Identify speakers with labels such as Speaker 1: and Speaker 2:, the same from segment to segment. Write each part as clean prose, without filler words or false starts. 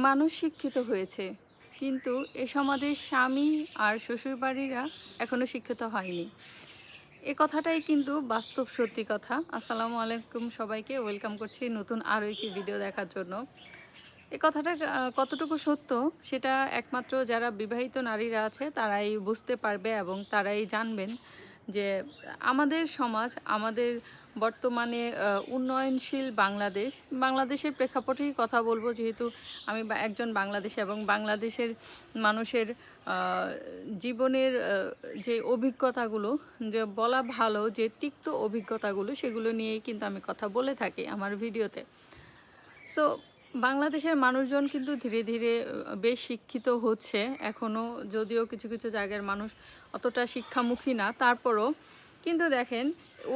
Speaker 1: মানুষ শিক্ষিত হয়েছে, কিন্তু এ সমাজের স্বামী আর শ্বশুরবাড়িরা এখনো শিক্ষিত হয়নি। এ কথাটাই কিন্তু বাস্তব সত্যি কথা। আসসালামু আলাইকুম সবাইকে, ওয়েলকাম করছি নতুন আরও একটি ভিডিও দেখার জন্য। এ কথাটা কতটুকু সত্য সেটা একমাত্র যারা বিবাহিত নারীরা আছে তারাই বুঝতে পারবে এবং তারাই জানবেন যে আমাদের সমাজ, আমাদের বর্তমানে উন্নয়নশীল বাংলাদেশের প্রেক্ষাপটেই কথা বলবো, যেহেতু আমি একজন বাংলাদেশী এবং বাংলাদেশের মানুষের জীবনের যে অভিজ্ঞতাগুলো, যে বলা ভালো যে তিক্ত অভিজ্ঞতাগুলো, সেগুলো নিয়েই কিন্তু আমি কথা বলে থাকি আমার ভিডিওতে। সো বাংলাদেশের মানুষজন কিন্তু ধীরে ধীরে বেশ শিক্ষিত হচ্ছে এখনও, যদিও কিছু কিছু জায়গার মানুষ অতটা শিক্ষামুখী না, তারপরও কিন্তু দেখেন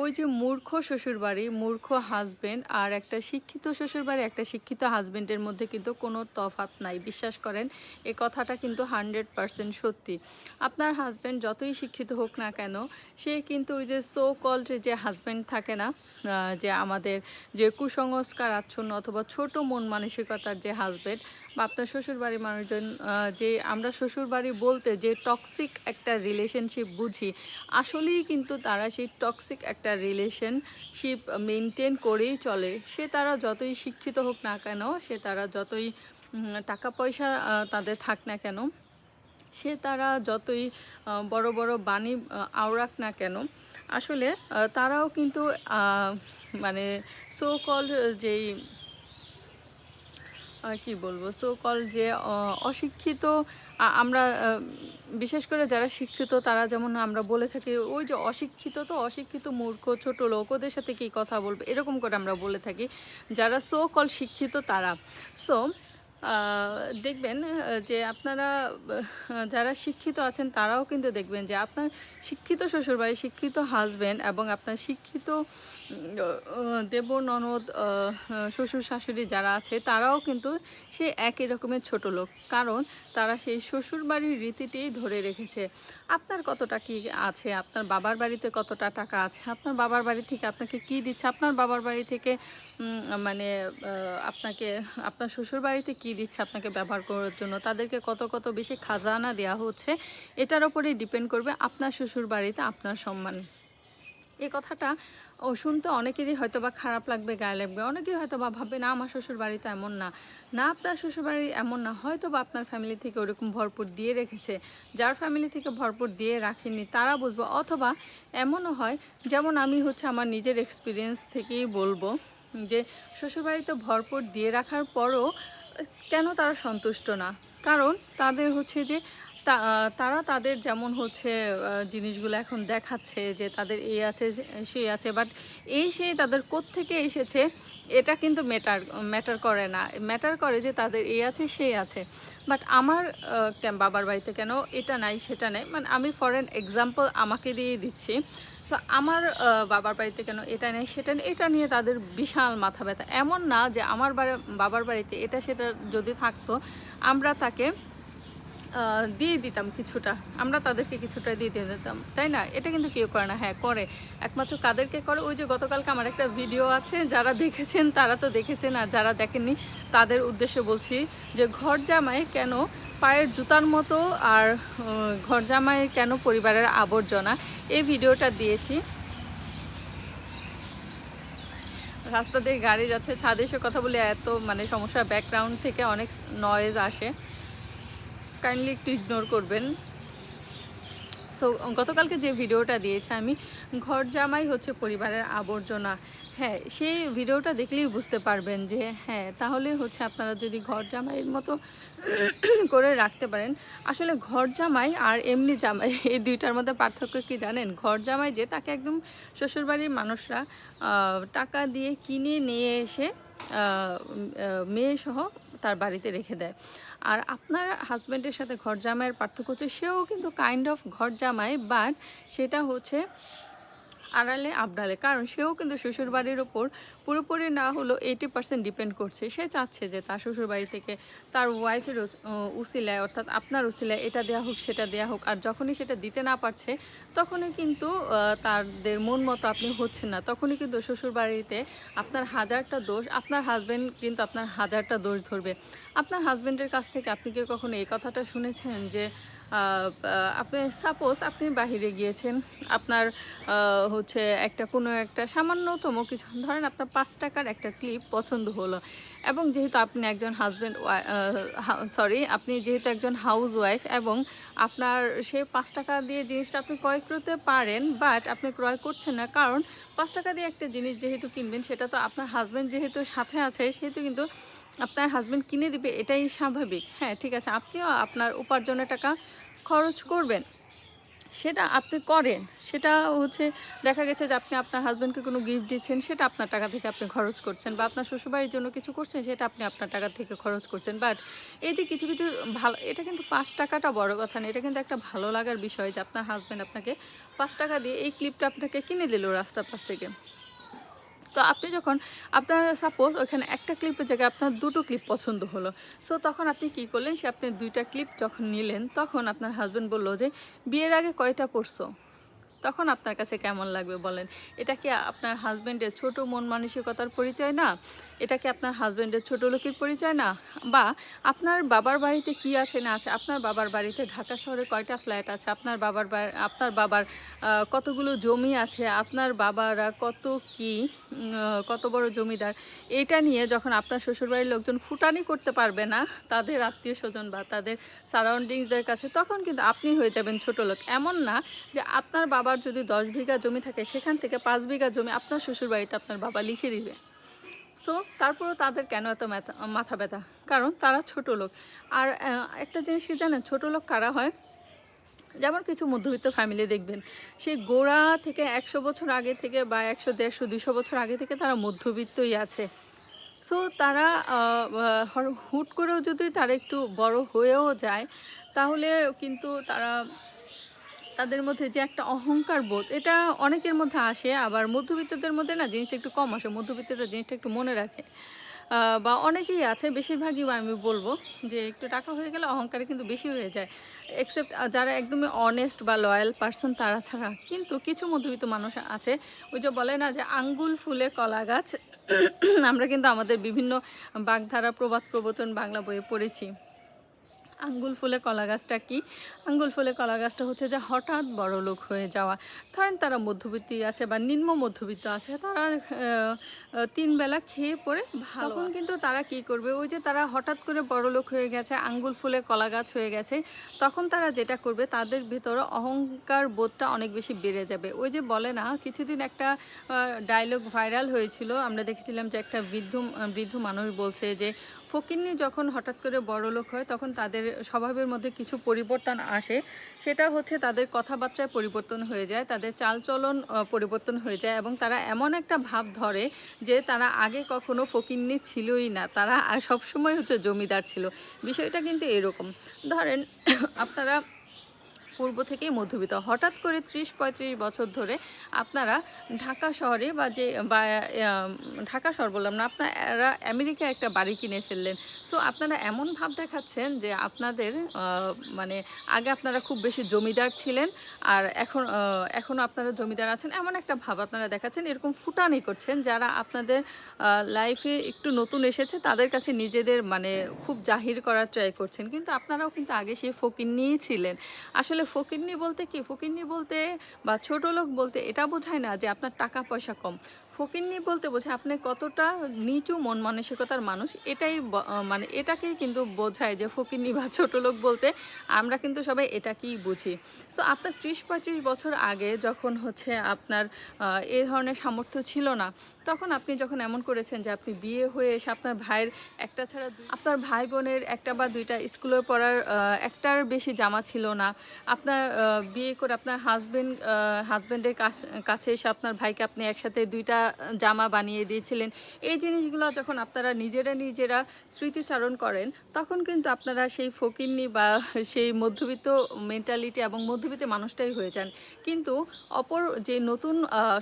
Speaker 1: ওই যে মূর্খ শ্বশুরবাড়ি, মূর্খ হাজব্যান্ড আর একটা শিক্ষিত শ্বশুরবাড়ি, একটা শিক্ষিত হাজব্যান্ডের মধ্যে কিন্তু কোনো তফাৎ নাই। বিশ্বাস করেন, এ কথাটা কিন্তু 100% সত্যি। আপনার হাজব্যান্ড যতই শিক্ষিত হোক না কেন, সে কিন্তু ওই যে সো কল্ড যে হাজব্যান্ড থাকে না, যে আমাদের যে কুসংস্কার আচ্ছন্ন অথবা ছোট মন মানসিকতার যে হাজব্যান্ড, বা আপনার শ্বশুরবাড়ির মানুষজন, যে আমরা শ্বশুরবাড়ি বলতে যে টক্সিক একটা রিলেশনশিপ বুঝি, আসলেই কিন্তু তারা সেই টক্সিক একটা রিলেশনশিপ মেনটেন করেই চলে। সে তারা যতই শিক্ষিত হোক না কেন, সে তারা যতই টাকা পয়সা তাদের থাক না কেন, সে তারা যতই বড় বড় বাণী আওড়াক না কেন, আসলে তারাও কিন্তু মানে সো কল্ড যেই কি বলবো, সো কল যে অশিক্ষিত, আমরা বিশেষ করে যারা শিক্ষিত তারা যেমন আমরা বলে থাকি ওই যে অশিক্ষিত, তো অশিক্ষিত মূর্খ ছোট লোক, ওদের সাথে কি কথা বলবো, এরকম করে আমরা বলে থাকি যারা সো কল শিক্ষিত তারা। সো দেখবেন যে আপনারা যারা শিক্ষিত আছেন তারাও কিন্তু দেখবেন যে আপনার শিক্ষিত শ্বশুরবাড়ি, শিক্ষিত হাজব্যান্ড এবং আপনার শিক্ষিত দেবর ননদ, শ্বশুর শাশুড়ি যারা আছে তারাও কিন্তু সে একই রকমের ছোট লোক, কারণ তারা সেই শ্বশুরবাড়ির রীতিতেই ধরে রেখেছে। আপনার কতটা কি আছে, আপনার বাবার বাড়িতে কতটা টাকা আছে, আপনার বাবার বাড়ি থেকে আপনাকে কি দিচ্ছে, আপনার বাবার বাড়ি থেকে মানে আপনাকে আপনার শ্বশুর বাড়িতে কী দিচ্ছে আপনাকে ব্যবহার করার জন্য, তাদেরকে কত কত বেশি খাজানা দেওয়া হচ্ছে, এটার ওপরেই ডিপেন্ড করবে আপনার শ্বশুর বাড়িতে আপনার সম্মান। এই কথাটা শুনতে অনেকেরই হয়তো বা খারাপ লাগবে, গায়ে লাগবে, অনেকেই হয়তো বা ভাববে না আমার শ্বশুর বাড়িতে এমন না। না, আপনার শ্বশুরবাড়ি এমন না, হয়তো বা আপনার ফ্যামিলি থেকে ওরকম ভরপুর দিয়ে রেখেছে। যার ফ্যামিলি থেকে ভরপুর দিয়ে রাখেনি তারা বুঝবো, অথবা এমনও হয়, যেমন আমি হচ্ছে আমার নিজের এক্সপিরিয়েন্স থেকেই বলবো যে শ্বশুরবাড়িতে ভরপুর দিয়ে রাখার পরও কেন তারা সন্তুষ্ট না, কারণ তাদের হচ্ছে যে তারা তাদের যেমন হচ্ছে জিনিসগুলো এখন দেখাচ্ছে যে তাদের এই আছে সেই আছে, বাট এই সেই তাদের কোত্থেকে এসেছে এটা কিন্তু ম্যাটার করে না। ম্যাটার করে যে তাদের এই আছে সেই আছে, বাট আমার বাবার বাড়িতে কেন এটা নাই সেটা নেই, মানে আমি ফর অ্যান এক্সাম্পল আমাকে দিয়েই দিচ্ছি। তো আমার বাবার বাড়িতে কেন এটা নেই সেটা নেই, এটা নিয়ে তাদের বিশাল মাথা ব্যথা। এমন না যে আমার বাবার বাড়িতে এটা সেটা যদি থাকতো আমরা তাকে দিয়ে দিতাম কিছুটা, আমরা তাদেরকে কিছুটা দিয়ে দিতাম, তাই না? এটা কিন্তু কেউ করে না। হ্যাঁ করে, একমাত্র কাদেরকে করে, ওই যে গতকালকে আমার একটা ভিডিও আছে, যারা দেখেছেন তারা তো দেখেছেন, আর যারা দেখেননি তাদের উদ্দেশ্যে বলছি যে ঘর জামাই কেন পায়ের জুতার মতো, আর ঘর জামাই কেন পরিবারের আবর্জনা, এই ভিডিওটা দিয়েছি। রাস্তা দিয়ে গাড়ি যাচ্ছে, ছাদে এসে কথা বলে এত মানে সমস্যা, ব্যাকগ্রাউন্ড থেকে অনেক নয়েজ আসে, কাইন্ডলি একটু ইগনোর করবেন। সো গতকালকে যে ভিডিওটা দিয়েছি আমি, ঘর জামাই হচ্ছে পরিবারের আবর্জনা, হ্যাঁ সেই ভিডিওটা দেখলেই বুঝতে পারবেন যে হ্যাঁ তাহলে হচ্ছে আপনারা যদি ঘর জামাইয়ের মতো করে রাখতে পারেন। আসলে ঘর জামাই আর এমনি জামাই এই দুইটার মধ্যে পার্থক্য কি জানেন? ঘর জামাই যে তাকে একদম শ্বশুরবাড়ির মানুষরা টাকা দিয়ে কিনে নিয়ে এসে মেয়ে সহ তার বাড়িতে রেখে দেয়। আর আপনার হাজব্যান্ডের সাথে ঘর জামাইয়ের পার্থক্য হচ্ছে সেও কিন্তু কাইন্ড অফ ঘর জামাই, বাট সেটা হচ্ছে আড়ালে আবডালে, কারণ সেও কিন্তু শ্বশুরবাড়ির ওপর পুরোপুরি না হলেও 80% ডিপেন্ড করছে। সে চাচ্ছে যে তার শ্বশুরবাড়ি থেকে তার ওয়াইফের উসিলায়, অর্থাৎ আপনার উসিলায় এটা দেওয়া হোক সেটা দেওয়া হোক। আর যখনই সেটা দিতে না পারছে তখনই কিন্তু তাদের মন মতো আপনি হচ্ছেন না, তখনই কিন্তু শ্বশুরবাড়িতে আপনার হাজারটা দোষ, আপনার হাজব্যান্ড কিন্তু আপনার হাজারটা দোষ ধরবে। আপনার হাজব্যান্ডের কাছ থেকে আপনি কি কখনো এই কথাটা শুনেছেন যে আপনি সাপোজ আপনি বাহিরে গিয়েছেন, আপনার হচ্ছে কোনো একটা সামান্যতম কিছু, ধরেন আপনার 5 টাকার একটা ক্লিপ পছন্দ হলো, এবং যেহেতু আপনি একজন আপনি যেহেতু একজন হাউস ওয়াইফ, এবং আপনার সেই 5 টাকা দিয়ে জিনিসটা আপনি ক্রয় করতে পারেন, বাট আপনি ক্রয় করছেন না, কারণ 5 টাকা দিয়ে একটা জিনিস যেহেতু কিনবেন, সেটা তো আপনার হাজব্যান্ড যেহেতু সাথে আছে সেহেতু কিন্তু আপনার হাজব্যান্ড কিনে দিবে, এটাই স্বাভাবিক। হ্যাঁ, ঠিক আছে, আপনিও আপনার উপার্জনের টাকা খরচ করবেন, সেটা আপনি করেন। সেটা হচ্ছে দেখা গেছে যে আপনি আপনার হাজব্যান্ডকে কোনো গিফট দিচ্ছেন, সেটা আপনার টাকা থেকে আপনি খরচ করছেন, বা আপনার শ্বশুরবাড়ির জন্য কিছু করছেন, সেটা আপনি আপনার টাকা থেকে খরচ করছেন। বাট এই যে কিছু কিছু ভালো, এটা কিন্তু 5 টাকাটা বড় কথা না, এটা কিন্তু একটা ভালো লাগার বিষয় যে আপনার হাজব্যান্ড আপনাকে 5 টাকা দিয়ে এই ক্লিপটা আপনাকে কিনে দিল রাস্তার পাশ থেকে। তো আপনি যখন আপনার সাপোজ ওইখানে একটা ক্লিপের জায়গায় আপনার 2টো ক্লিপ পছন্দ হলো, সো তখন আপনি কি করলেন, সে আপনি 2টা ক্লিপ যখন নিলেন, তখন আপনার হাজব্যান্ড বললো যে বিয়ের আগে কয়টা পরছো? তখন আপনার কাছে কেমন লাগবে বলেন? এটা কি আপনার হাজব্যান্ডের ছোট মন মানসিকতার পরিচয় না? এটা কি আপনার হাজব্যান্ডের ছোট লোকের পরিচয় না? বা আপনার বাবার বাড়িতে কি আছে না আছে, আপনার বাবার বাড়িতে ঢাকা শহরে কয়টা ফ্ল্যাট আছে, আপনার বাবার কতগুলো জমি আছে, আপনার বাবারা কত বড় জমিদার, এটা নিয়ে যখন আপনার শ্বশুরবাড়ির লোকজন ফুটানি করতে পারবে না তাদের আত্মীয় স্বজন বা তাদের সারাউন্ডিংসদের কাছে, তখন কিন্তু আপনি হয়ে যাবেন ছোট লোক। এমন না যে আপনার বাবার যদি 10 বিঘা জমি থাকে, সেখান থেকে 5 বিঘা জমি আপনার শ্বশুরবাড়িতে আপনার বাবা লিখে দিবে। সো তারপরেও তাদের কেন এত মাথা ব্যথা? কারণ তারা ছোট লোক। আর একটা জিনিস কি জানেন, ছোট লোক কারা হয়? যেমন কিছু মধ্যবিত্ত ফ্যামিলি দেখবেন, সেই গোড়া থেকে 100 বছর আগে থেকে বা 100, 150, 200 বছর আগে থেকে তারা মধ্যবিত্তই আছে। সো তারা হুট করেও যদি তারা একটু বড় হয়েও যায়, তাহলে কিন্তু তাদের মধ্যে যে একটা অহংকার বোধ, এটা অনেকের মধ্যে আসে, আবার মধ্যবিত্তদের মধ্যে না জিনিসটা একটু কম আসে, মধ্যবিত্তরা জিনিসটা একটু মনে রাখে। বা অনেকেই আছে, বেশিরভাগই আমি বলবো যে একটু টাকা হয়ে গেলে অহংকারে কিন্তু বেশি হয়ে যায়, এক্সেপ্ট যারা একদমই অনেস্ট বা লয়াল পার্সন তারা ছাড়া। কিন্তু কিছু মধ্যবিত্ত মানুষ আছে, ওই যে বলে না যে আঙ্গুল ফুলে কলা গাছ। আমরা কিন্তু আমাদের বিভিন্ন বাগধারা, প্রবাদ, প্রবচন বাংলা বইয়ে পড়েছি। আঙ্গুল ফুলে কলা গাছটা কি? আঙ্গুল ফুলে কলা গাছটা হচ্ছে যে হঠাৎ বড় লোক হয়ে যাওয়া। ধরেন তারা মধ্যবিত্ত আছে বা নিম্ন মধ্যবিত্ত আছে, তারা 3 বেলা খেয়ে পরে ভালো, তখন কিন্তু তারা কি করবে, ওই যে তারা হঠাৎ করে বড় লোক হয়ে গেছে, আঙ্গুল ফুলে কলা গাছ হয়ে গেছে, তখন তারা যেটা করবে, তাদের ভিতরে অহংকার বোধটা অনেক বেশি বেড়ে যাবে। ওই যে বলে না, কিছুদিন একটা ডায়লগ ভাইরাল হয়েছিল, আমরা দেখেছিলাম যে একটা বৃদ্ধ মানুষ বলছে যে ফকিন্নি যখন হঠাৎ করে বড় লোক হয়, তখন তাদের স্বভাবের মধ্যে কিছু পরিবর্তন আসে। সেটা হচ্ছে তাদের কথাবার্তায় পরিবর্তন হয়ে যায়, তাদের চালচলন পরিবর্তন হয়ে যায়, এবং তারা এমন একটা ভাব ধরে যে তারা আগে কখনো ফকিন্নি ছিলই না, তারা সবসময় হচ্ছে জমিদার ছিল। বিষয়টা কিন্তু এরকম। ধরেন আপনারা পূর্ব থেকেই মধ্যবিত্ত, হঠাৎ করে 30-35 বছর ধরে আপনারা ঢাকা শহরে ঢাকা শহর বললাম না, আপনারা আমেরিকায় একটা বাড়ি কিনে ফেললেন। সো আপনারা এমন ভাব দেখাচ্ছেন যে আপনাদের মানে আগে আপনারা খুব বেশি জমিদার ছিলেন, আর এখনও আপনারা জমিদার আছেন, এমন একটা ভাব আপনারা দেখাচ্ছেন। এরকম ফুটানি করছেন যারা আপনাদের লাইফে একটু নতুন এসেছে, তাদের কাছে নিজেদের মানে খুব জাহির করার ট্রাই করছেন, কিন্তু আপনারাও কিন্তু আগে সেই ফকিন্নিই ছিলেন। আসলে ফকিন্নি বলতে কি, ফকিন্নি বলতে বা ছোট লোক বলতে এটা বোঝায় না যে আপনার টাকা পয়সা কম। ফকিন্নি বলতে বোঝায় আপনি কতটা নিচু মন মানসিকতার মানুষ, মানে এটাকেই কিন্তু বোঝায় যে ফকিন্নি বা ছোট লোক বলতে আমরা কিন্তু সবাই এটাকেই বুঝি। সো আপনার 30-35 বছর আগে যখন হচ্ছে আপনার এই ধরনের সামর্থ্য ছিল না, তখন আপনি যখন এমন করেছেন যে আপনি বিয়ে হয়ে এসে আপনার ভাইয়ের একটা ছাড়া আপনার ভাই বোনের একটা বা দুইটা স্কুলে পড়ার একটার বেশি জামা ছিল না, আপনার বিয়ে করে আপনার হাজব্যান্ডের কাছে এসে আপনার ভাইকে আপনি একসাথে 2টা জামা বানিয়ে দিয়েছিলেন। এই জিনিসগুলো যখন আপনারা নিজেরা স্মৃতিচারণ করেন, তখন কিন্তু আপনারা সেই ফকিন্নি বা সেই মধ্যবিত্ত মেন্টালিটি এবং মধ্যবিত্ত মানুষটাই হয়ে যান। কিন্তু অপর যে নতুন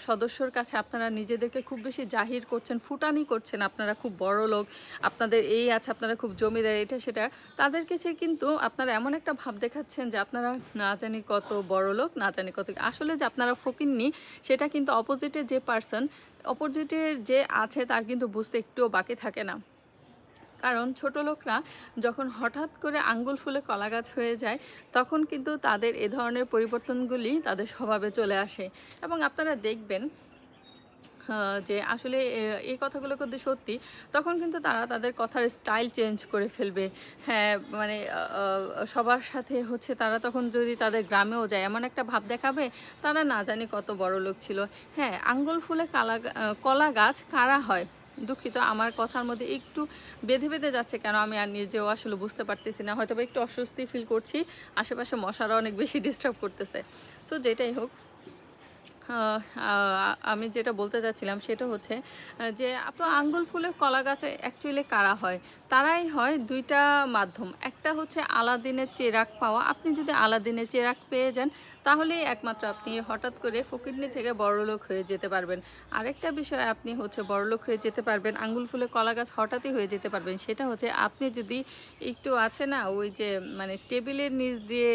Speaker 1: সদস্যর কাছে আপনারা নিজেদেরকে খুব বেশি জাহির করছেন, ফুটানি করছেন, আপনারা খুব বড়লোক, আপনাদের এই আছে, আপনারা খুব জমিদার, এটা সেটা, তাদের কাছে কিন্তু আপনারা এমন একটা ভাব দেখাচ্ছেন যে আপনারা না জানি কত বড়লোক, না জানি কত, আসলে যে আপনারা ফকিন্নি সেটা কিন্তু অপোজিটের যে আছে তার কিন্তু বুঝতে একটুও বাকি থাকে না। কারণ ছোট লোকরা যখন হঠাৎ করে আঙ্গুল ফুলে কলা গাছ হয়ে যায়, তখন কিন্তু তাদের এ ধরনের পরিবর্তনগুলি তাদের স্বভাবে চলে আসে। এবং আপনারা দেখবেন যে আসলে এই কথাগুলো কিন্তু সত্যি, তখন কিন্তু তারা তাদের কথার স্টাইল চেঞ্জ করে ফেলবে। হ্যাঁ, মানে সবার সাথে হচ্ছে তারা তখন যদি তাদের গ্রামেও যায়, এমন একটা ভাব দেখাবে তারা না জানি কত বড় লোক ছিল। হ্যাঁ, আঙ্গুল ফুলে কলা গাছ কারা হয়? দুঃখিত, আমার কথার মধ্যে একটু বেঁধে বেঁধে যাচ্ছে কেন আমি আর নিজেও আসলে বুঝতে পারতেছি না, হয়তো একটু অস্বস্তি ফিল করছি, আশেপাশে মশারা অনেক বেশি ডিস্টার্ব করতেছে। সো যেটাই হোক, আমি যেটা বলতে চাচ্ছিলাম সেটা হচ্ছে যে আপনার আঙ্গুল ফুলে কলা গাছে অ্যাকচুয়ালি কারা হয়? তারাই হয় দুইটা মাধ্যম। একটা হচ্ছে আলাদিনের চেরাগ পাওয়া। আপনি যদি আলাদিনের চেরাগ পেয়ে যান, তাহলেই একমাত্র আপনি হঠাৎ করে ফকিরনি থেকে বড়লোক হয়ে যেতে পারবেন। আরেকটা বিষয়, আপনি হচ্ছে বড়লোক হয়ে যেতে পারবেন, আঙ্গুল ফুলে কলা গাছ হঠাৎই হয়ে যেতে পারবেন, সেটা হচ্ছে আপনি যদি একটু আছে না, ওই যে মানে টেবিলের নিচ দিয়ে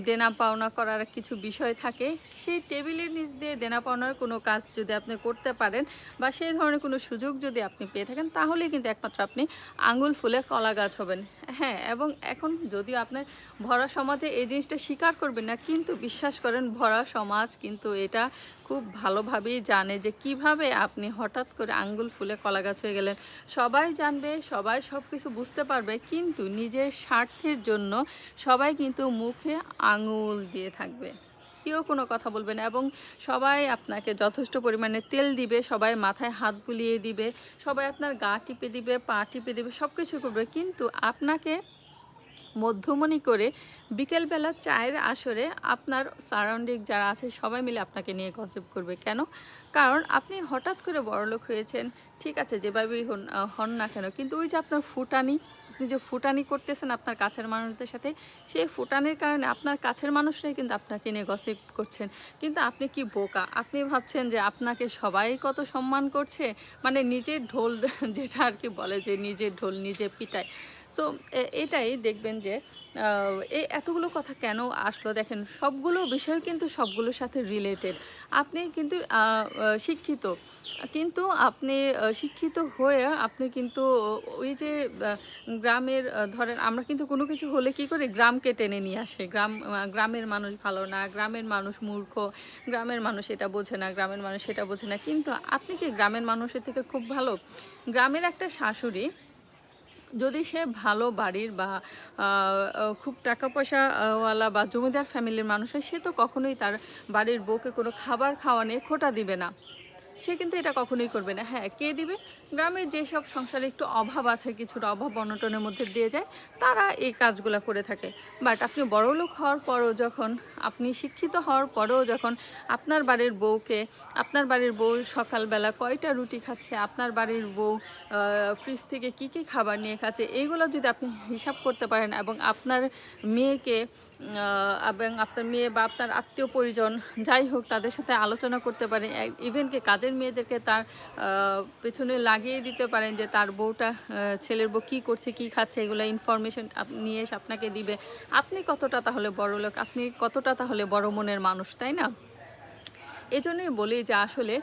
Speaker 1: দেনা পাওনা করার কিছু বিষয় থাকে, সেই টেবিলের নিচ দিয়ে দেনা পাওনার কোনো কাজ যদি আপনি করতে পারেন বা সেই ধরনের কোনো সুযোগ যদি আপনি পেয়ে থাকেন, তাহলে কিন্তু একমাত্র আপনি আঙ্গুল ফুলে কলা গাছ হবেন। হ্যাঁ, এবং এখন যদিও আপনার ভরা সমাজে এই জিনিসটা স্বীকার করবেন না, কিন্তু বিশ্বাস করেন ভরা সমাজ কিন্তু এটা খুব ভালোভাবেই জানে যে কিভাবে আপনি হঠাৎ করে আঙ্গুল ফুলে কলা গাছ হয়ে গেলেন। সবাই জানবে, সবাই সব কিছু বুঝতে পারবে, কিন্তু নিজের স্বার্থের জন্য সবাই কিন্তু মুখে আঙুল দিয়ে থাকবে, কেউ কোনো কথা বলবে না। এবং সবাই আপনাকে যথেষ্ট পরিমাণে তেল দিবে, সবাই মাথায় হাত বুলিয়ে দিবে, সবাই আপনার গা টিপে দিবে, পা টিপে দিবে, সব কিছু করবে, কিন্তু আপনাকে মধ্যমণি করে বিকেলবেলা চায়ের আসরে আপনার সারাউন্ডিং যারা আছে সবাই মিলে আপনাকে নিয়ে গসিপ করবে। কেন? কারণ আপনি হঠাৎ করে বড়লোক হয়েছেন, ঠিক আছে, যেভাবেই হন না কেন, কিন্তু ওই যে আপনার ফুটানি, আপনি যে ফুটানি করতেছেন আপনার কাছের মানুষদের সাথে, সেই ফুটানির কারণে আপনার কাছের মানুষরাই কিন্তু আপনাকে নিয়ে গসিপ করছেন। কিন্তু আপনি কি বোকা, আপনি ভাবছেন যে আপনাকে সবাই কত সম্মান করছে, মানে নিজের ঢোল যেটা আর কি বলে যে নিজের ঢোল নিজে পিটায়। সো এটাই দেখবেন যে এই এতগুলো কথা কেন আসলো, দেখেন সবগুলো বিষয় কিন্তু সবগুলোর সাথে রিলেটেড। আপনি কিন্তু শিক্ষিত, কিন্তু আপনি শিক্ষিত হয়ে আপনি কিন্তু ওই যে গ্রামের ধরেন আমরা কিন্তু কোনো কিছু হলে কি করে গ্রামকে টেনে নিয়ে আসে, গ্রামের মানুষ ভালো না, গ্রামের মানুষ মূর্খ, গ্রামের মানুষ এটা বোঝে না, গ্রামের মানুষ সেটা বোঝে না। কিন্তু আপনি কি গ্রামের মানুষের থেকে খুব ভালো? গ্রামের একটা শাশুড়ি যদি সে ভালো বাড়ির বা খুব টাকা পয়সা ওয়ালা বা জমিদার ফ্যামিলির মানুষ হয়, সে তো কখনোই তার বাড়ির বউকে কোনো খাবার খাওয়ানে খোটা দিবে না, সে কিন্তু এটা কখনোই করবে না। হ্যাঁ, কে দিবে? গ্রামের যেসব সংসারে একটু অভাব আছে, কিছুটা অভাব অনটনের মধ্যে দিয়ে যায়, তারা এই কাজগুলো করে থাকে। বাট আপনি বড়লোক হওয়ার পরও যখন, আপনি শিক্ষিত হওয়ার পরেও যখন আপনার বাড়ির বউ সকালবেলা কয়টা রুটি খাচ্ছে, আপনার বাড়ির বউ ফ্রিজ থেকে কী কী খাবার নিয়ে খাচ্ছে, এইগুলো যদি আপনি হিসাব করতে পারেন এবং আপনার মেয়েকে এবং আপনার মেয়ে বা আপনার আত্মীয় পরিজন যাই হোক তাদের সাথে আলোচনা করতে পারেন, ইভেনকে কাজের মেয়েদেরকে তার পেছনে লাগিয়ে দিতে পারেন যে তার বউটা, ছেলের বউ কী করছে, কী খাচ্ছে, এগুলো ইনফরমেশন নিয়ে এসে আপনাকে দিবে, আপনি কতটা তাহলে বড় লোক, আপনি কতটা তাহলে বড় মনের মানুষ, তাই না? এই জন্যই বলি যে আসলে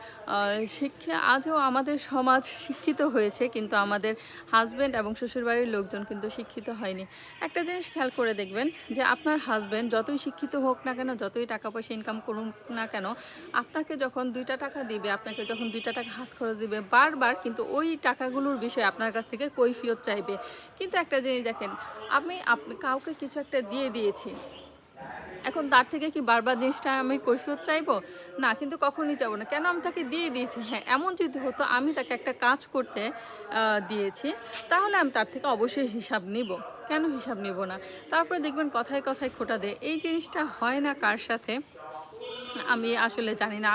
Speaker 1: শিক্ষা, আজও আমাদের সমাজ শিক্ষিত হয়েছে, কিন্তু আমাদের হাজব্যান্ড এবং শ্বশুরবাড়ির লোকজন কিন্তু শিক্ষিত হয়নি। একটা জিনিস খেয়াল করে দেখবেন যে আপনার হাজব্যান্ড যতই শিক্ষিত হোক না কেন, যতই টাকা পয়সা ইনকাম করুন না কেন, আপনাকে যখন 2টা টাকা দিবে, আপনাকে যখন 2টা টাকা হাত খরচ দিবে, বারবার কিন্তু ওই টাকাগুলোর বিষয়ে আপনার কাছ থেকে কৈফিয়ত চাইবে। কিন্তু একটা জিনিস দেখেন, আপনি কাউকে কিছু একটা দিয়ে দিয়েছি, এখন তার থেকে কি বারবার জিনিসটা আমি কৈফিয়ত চাইবো? না, কিন্তু কখনই চাইবো না। কেন? আমি তাকে দিয়ে দিয়েছি। হ্যাঁ, এমন যদি হতো আমি তাকে একটা কাজ করতে দিয়েছি, তাহলে আমি তার থেকে অবশ্যই হিসাব নিব। কেন হিসাব নিব না? তারপরে দেখবেন কথায় কথায় খোঁটা দেয়। এই জিনিসটা হয় না কার সাথে আমি আসলে জানি না।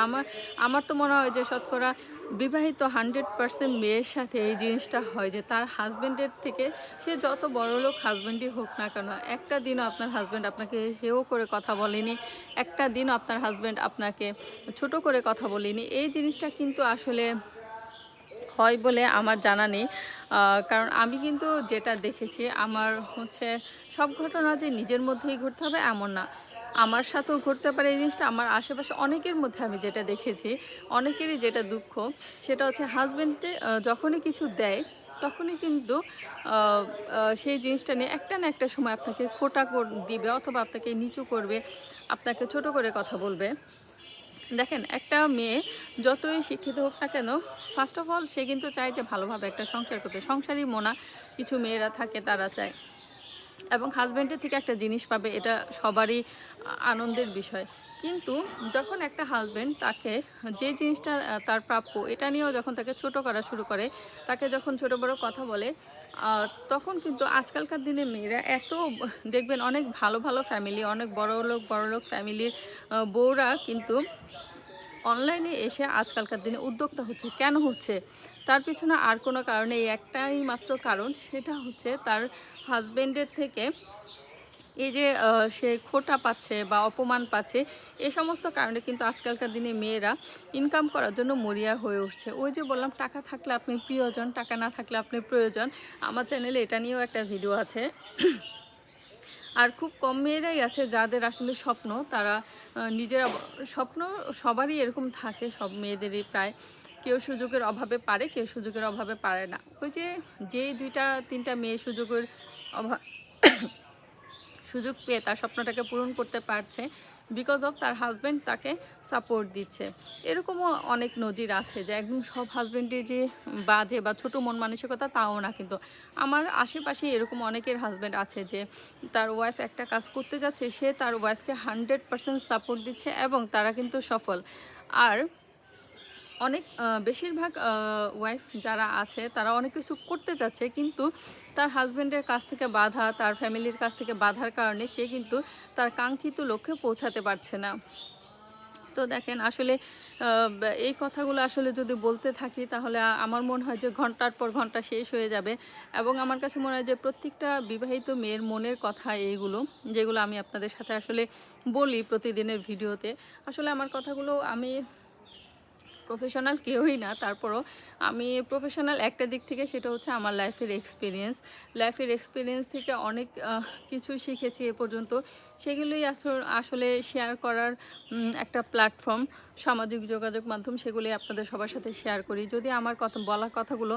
Speaker 1: আমার তো মনে হয় যে শতকরা বিবাহিত 100% মেয়ের সাথে এই জিনিসটা হয় যে তার হাজব্যান্ডের থেকে সে যত বড়লোক হাজব্যান্ডই হোক না কেন, একটা দিনও আপনার হাজব্যান্ড আপনাকে হেও করে কথা বলেনি, একটা দিনও আপনার হাজব্যান্ড আপনাকে ছোট করে কথা বলেনি। এই জিনিসটা কিন্তু আসলে হয় বলে আমার জানা নেই। কারণ আমি কিন্তু যেটা দেখেছি, আমার হচ্ছে সব ঘটনা যে নিজের মধ্যেই ঘটতে হবে এমন না, আমার সাথেও ঘটতে পারে এই জিনিসটা। আমার আশেপাশে অনেকের মধ্যে আমি যেটা দেখেছি, অনেকেরই যেটা দুঃখ, সেটা হচ্ছে হাজব্যান্ডে যখনই কিছু দেয় তখনই কিন্তু সেই জিনিসটা নিয়ে একটা না একটা সময় আপনাকে খোঁটা দিবে, অথবা আপনাকে নিচু করবে, আপনাকে ছোট করে কথা বলবে। দেখেন, একটা মেয়ে যতই শিক্ষিত হোক না কেন, ফার্স্ট অফ অল সে কিন্তু চায় যে ভালোভাবে একটা সংসার করতে। সংসারই মোনা কিছু মেয়েরা থাকে, তারা চায় এবং হাজব্যান্ডের থেকে একটা জিনিস পাবে, এটা সবারই আনন্দের বিষয়। কিন্তু যখন একটা হাজব্যান্ড তাকে যে জিনিসটা তার প্রাপ্য এটা নিয়েও যখন তাকে ছোট করা শুরু করে, তাকে যখন ছোট বড় কথা বলে, তখন কিন্তু আজকালকার দিনে মেয়েরা এত, দেখবেন অনেক ভালো ভালো ফ্যামিলি, অনেক বড় লোক ফ্যামিলির বউরা কিন্তু অনলাইনে এসে আজকালকার দিনে উদ্যোক্তা হচ্ছে। কেন হচ্ছে? তার পিছনে আর কোনো কারণে, এই একটাই মাত্র কারণ, সেটা হচ্ছে তার হাজব্যান্ডের থেকে এই যে সে খোঁটা পাচ্ছে বা অপমান পাচ্ছে, এই সমস্ত কারণে কিন্তু আজকালকার দিনে মেয়েরা ইনকাম করার জন্য মরিয়া হয়ে উঠছে। ওই যে বললাম, টাকা থাকলে আপনি প্রিয়জন, টাকা না থাকলে আপনি প্রয়োজন। আমার চ্যানেলে এটা নিয়েও একটা ভিডিও আছে। আর খুব কম মেয়েরাই আছে যাদের আসলে স্বপ্ন, তারা নিজেরা, স্বপ্ন সবারই এরকম থাকে, সব মেয়েদেরই প্রায়, কেউ সুযোগের অভাবে পারে, কেউ সুযোগের অভাবে পারে না। ওই যে যেই 2-3টা মেয়ে সুযোগের অভাব সুযোগ পেয়ে তার স্বপ্নটাকে পূরণ করতে পারছে, বিকজ অফ তার হাজব্যান্ড তাকে সাপোর্ট দিচ্ছে। এরকমও অনেক নজির আছে যে একদম সব হাজব্যান্ডে যে বাজে বা ছোটো মন মানসিকতা, তাও না। কিন্তু আমার আশেপাশে এরকম অনেকের হাজব্যান্ড আছে যে তার ওয়াইফ একটা কাজ করতে যাচ্ছে, সে তার ওয়াইফকে 100% সাপোর্ট দিচ্ছে এবং তারা কিন্তু সফল। আর অনেক বেশিরভাগ ওয়াইফ যারা আছে তারা অনেক কিছু করতে চাচ্ছে, কিন্তু তার হাজব্যান্ডের কাছ থেকে বাধা, তার ফ্যামিলির কাছ থেকে বাধার কারণে সে কিন্তু তার কাঙ্ক্ষিত লক্ষ্যে পৌঁছাতে পারছে না। তো দেখেন, আসলে এই কথাগুলো আসলে যদি বলতে থাকি তাহলে আমার মনে হয় যে ঘন্টার পর ঘন্টা শেষ হয়ে যাবে। এবং আমার কাছে মনে হয় যে প্রত্যেকটা বিবাহিত মেয়ের মনের কথা এইগুলো, যেগুলো আমি আপনাদের সাথে আসলে বলি প্রতিদিনের ভিডিওতে। আসলে আমার কথাগুলো, আমি প্রফেশনাল কেউই না, তারপরও আমি প্রফেশনাল একটা দিক থেকে, সেটা হচ্ছে আমার লাইফের এক্সপিরিয়েন্স থেকে অনেক কিছু শিখেছি এ পর্যন্ত। সেগুলোই আসলে শেয়ার করার একটা প্ল্যাটফর্ম, সামাজিক যোগাযোগ মাধ্যম, সেগুলি আপনাদের সবার সাথে শেয়ার করি। যদি আমার বলা কথাগুলো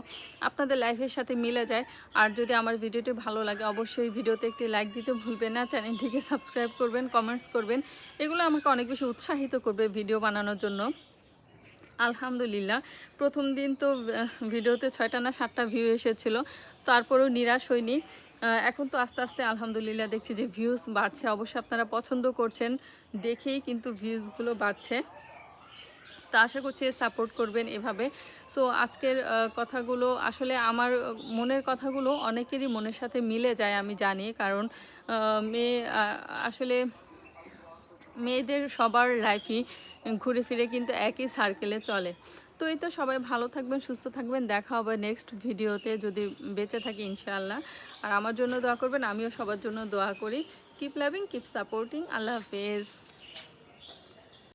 Speaker 1: আপনাদের লাইফের সাথে মিলে যায়, আর যদি আমার ভিডিওটি ভালো লাগে, অবশ্যই ভিডিওতে একটি লাইক দিতে ভুলবেন না, চ্যানেলটিকে সাবস্ক্রাইব করবেন, কমেন্টস করবেন। এগুলো আমাকে অনেক বেশি উৎসাহিত করবে ভিডিও বানানোর জন্য। আলহামদুলিল্লাহ, প্রথম দিন তো ভিডিওতে 6টা না 7টা ভিউ এসেছিলো, তারপরেও নিরাশ হইনি। এখন তো আস্তে আস্তে আলহামদুলিল্লাহ দেখছি যে ভিউজ বাড়ছে। অবশ্যই আপনারা পছন্দ করছেন দেখেই কিন্তু ভিউজগুলো বাড়ছে। তো আশা করছি সাপোর্ট করবেন এভাবে। সো আজকের কথাগুলো আসলে আমার মনের কথাগুলো অনেকেরই মনের সাথে মিলে যায়, আমি জানি। কারণ মেয়ে আসলে মেয়েদের সবার লাইফই ঘুরে ফিরে কিন্তু একই সার্কেলে চলে। তো এই তো, সবাই ভালো থাকবেন, সুস্থ থাকবেন। দেখা হবে নেক্সট ভিডিওতে, যদি বেঁচে থাকি ইনশাআল্লাহ। আর আমার জন্য দোয়া করবেন, আমিও সবার জন্য দোয়া করি। Keep loving, keep supporting. Allah হাফেজ।